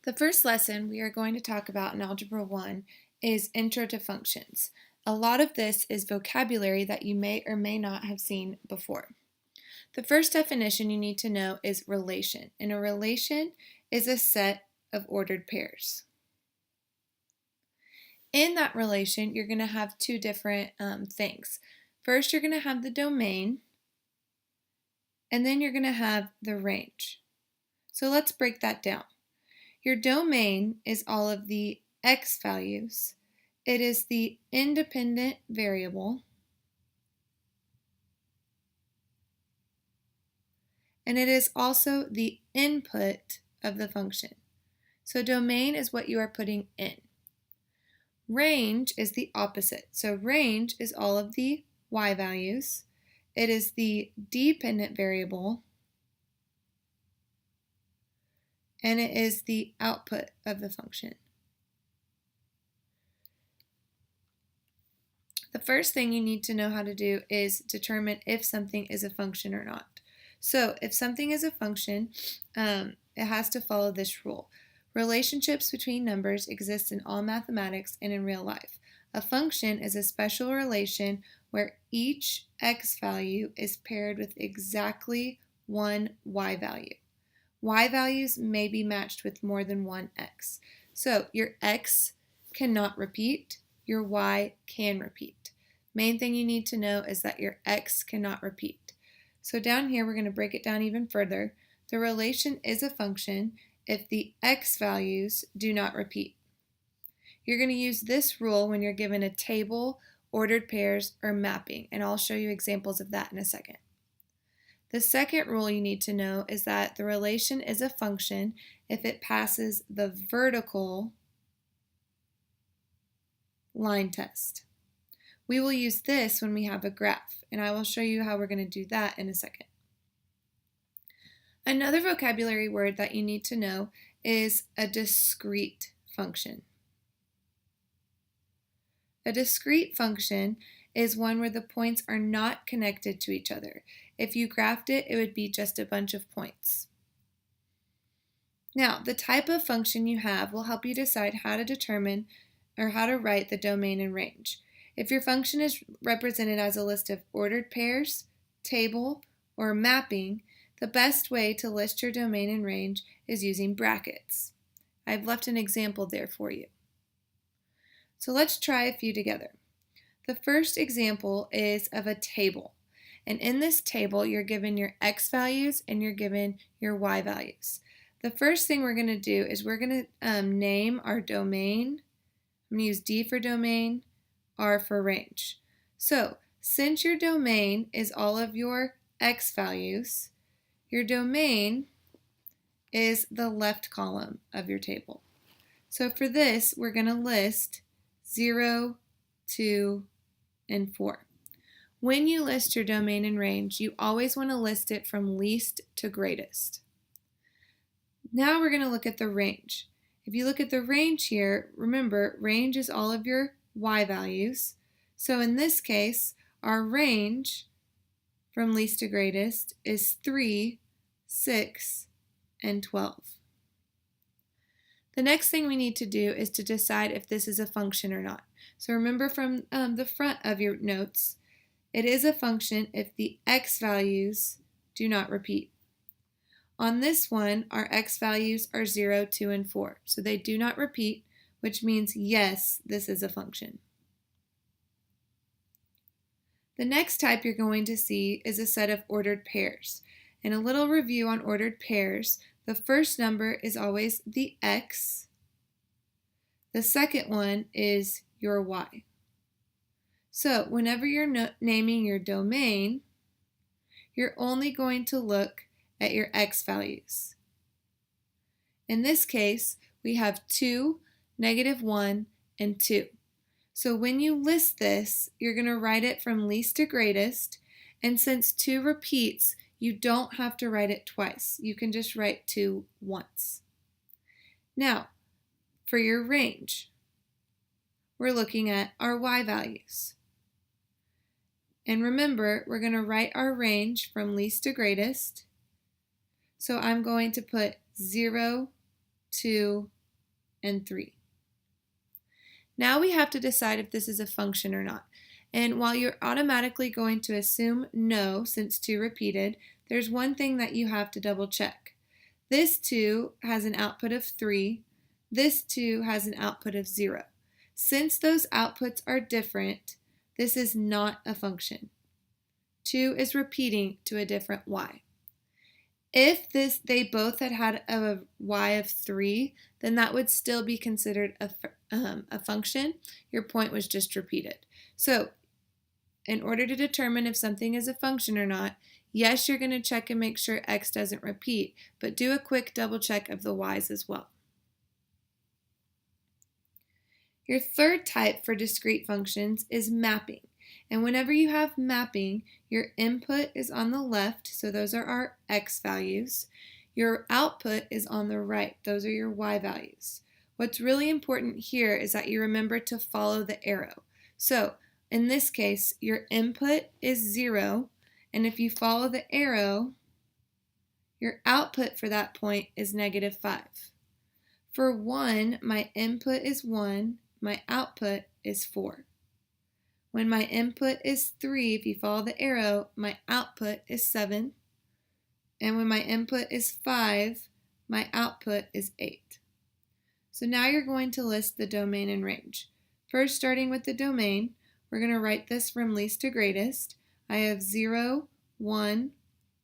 The first lesson we are going to talk about in Algebra 1 is Intro to Functions. A lot of this is vocabulary that you may or may not have seen before. The first definition you need to know is relation, and a relation is a set of ordered pairs. In that relation, you're going to have two different things. First, you're going to have the domain, and then you're going to have the range. So let's break that down. Your domain is all of the x values. It is the independent variable, and it is also the input of the function. So domain is what you are putting in. Range is the opposite. So range is all of the y values. It is the dependent variable, and it is the output of the function. The first thing you need to know how to do is determine if something is a function or not. So if something is a function, it has to follow this rule. Relationships between numbers exist in all mathematics and in real life. A function is a special relation where each x value is paired with exactly one y value. Y values may be matched with more than one x. So your x cannot repeat, your y can repeat. Main thing you need to know is that your x cannot repeat. So down here we're going to break it down even further. The relation is a function if the x values do not repeat. You're going to use this rule when you're given a table, ordered pairs, or mapping, and I'll show you examples of that in a second. The second rule you need to know is that the relation is a function if it passes the vertical line test. We will use this when we have a graph, and I will show you how we're going to do that in a second. Another vocabulary word that you need to know is a discrete function. A discrete function is one where the points are not connected to each other. If you graphed it, it would be just a bunch of points. Now, the type of function you have will help you decide how to determine or how to write the domain and range. If your function is represented as a list of ordered pairs, table, or mapping, the best way to list your domain and range is using brackets. I've left an example there for you. So let's try a few together. The first example is of a table. And in this table, you're given your x values and you're given your y values. The first thing we're going to do is we're going to name our domain. I'm going to use D for domain, R for range. So since your domain is all of your x values, your domain is the left column of your table. So for this, we're going to list 0, 2, and 4. When you list your domain and range, you always want to list it from least to greatest. Now we're going to look at the range. If you look at the range here, remember, range is all of your y values. So in this case, our range from least to greatest is 3, 6, and 12. The next thing we need to do is to decide if this is a function or not. So remember from the front of your notes, it is a function if the x values do not repeat. On this one, our x values are 0, 2, and 4. So they do not repeat, which means yes, this is a function. The next type you're going to see is a set of ordered pairs. And a little review on ordered pairs. The first number is always the x. The second one is your y. So whenever you're naming your domain, you're only going to look at your x values. In this case, we have 2, -1, and 2. So when you list this, you're going to write it from least to greatest, and since 2 repeats, you don't have to write it twice. You can just write 2 once. Now, for your range, we're looking at our y values. And remember, we're going to write our range from least to greatest. So I'm going to put 0, 2, and 3. Now we have to decide if this is a function or not. And while you're automatically going to assume no, since 2 repeated, there's one thing that you have to double check. This 2 has an output of 3. This 2 has an output of 0. Since those outputs are different, this is not a function. 2 is repeating to a different y. If they both had a y of 3, then that would still be considered a function. Your point was just repeated. So in order to determine if something is a function or not, yes, you're going to check and make sure x doesn't repeat, but do a quick double check of the y's as well. Your third type for discrete functions is mapping. And whenever you have mapping, your input is on the left, so those are our x values. Your output is on the right, those are your y values. What's really important here is that you remember to follow the arrow. So in this case, your input is 0, and if you follow the arrow, your output for that point is -5. For 1, my input is 1, my output is 4. When my input is 3, if you follow the arrow, my output is 7. And when my input is 5, my output is 8. So now you're going to list the domain and range. First, starting with the domain, we're going to write this from least to greatest. I have 0, 1,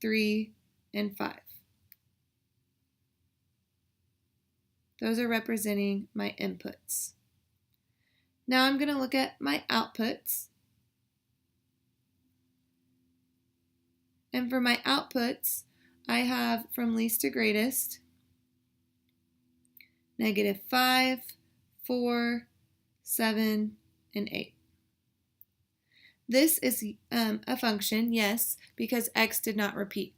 3, and 5. Those are representing my inputs. Now I'm going to look at my outputs. And for my outputs, I have from least to greatest, -5, 4, 7, and 8. This is a function, yes, because x did not repeat.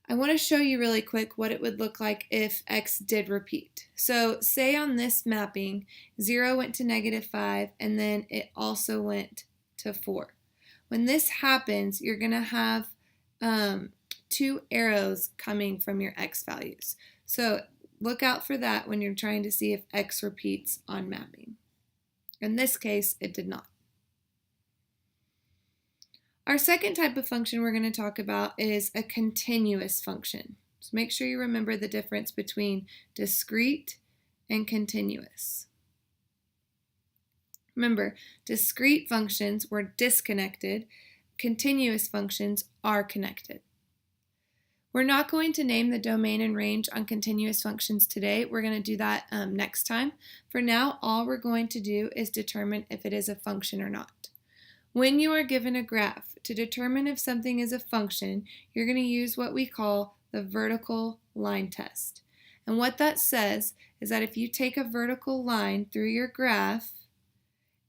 I want to show you really quick what it would look like if x did repeat. So say on this mapping, 0 went to -5, and then it also went to 4. When this happens, you're going to have 2 arrows coming from your x values. So look out for that when you're trying to see if x repeats on mapping. In this case, it did not. Our second type of function we're going to talk about is a continuous function. So make sure you remember the difference between discrete and continuous. Remember, discrete functions were disconnected. Continuous functions are connected. We're not going to name the domain and range on continuous functions today. We're going to do that next time. For now, all we're going to do is determine if it is a function or not. When you are given a graph, to determine if something is a function, you're going to use what we call the vertical line test. And what that says is that if you take a vertical line through your graph,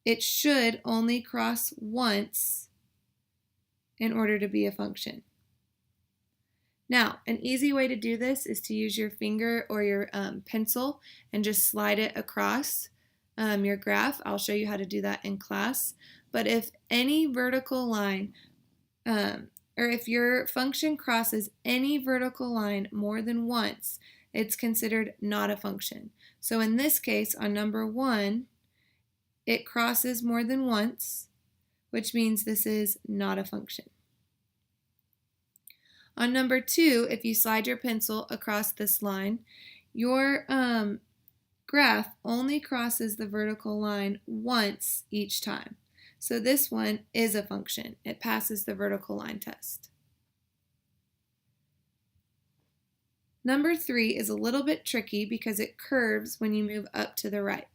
it should only cross once in order to be a function. Now, an easy way to do this is to use your finger or your pencil and just slide it across your graph. I'll show you how to do that in class. But if any vertical line, or if your function crosses any vertical line more than once, it's considered not a function. So in this case, on number 1, it crosses more than once, which means this is not a function. On number 2, if you slide your pencil across this line, your graph only crosses the vertical line once each time. So this one is a function. It passes the vertical line test. Number 3 is a little bit tricky because it curves when you move up to the right.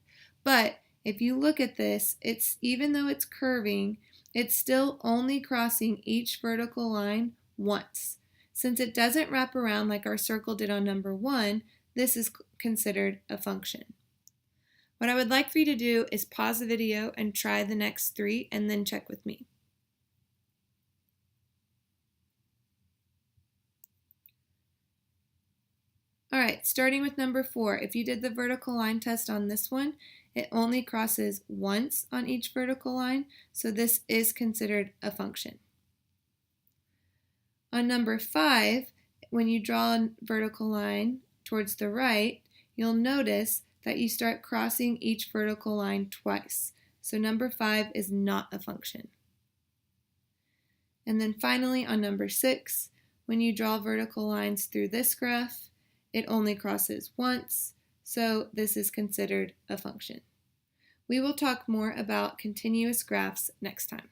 But if you look at this, even though it's curving, it's still only crossing each vertical line once. Since it doesn't wrap around like our circle did on number 1, this is considered a function. What I would like for you to do is pause the video and try the next 3 and then check with me. All right, starting with number 4, if you did the vertical line test on this one, it only crosses once on each vertical line, so this is considered a function. On number 5, when you draw a vertical line towards the right, you'll notice that you start crossing each vertical line twice. So number 5 is not a function. And then finally on number 6, when you draw vertical lines through this graph, it only crosses once, so this is considered a function. We will talk more about continuous graphs next time.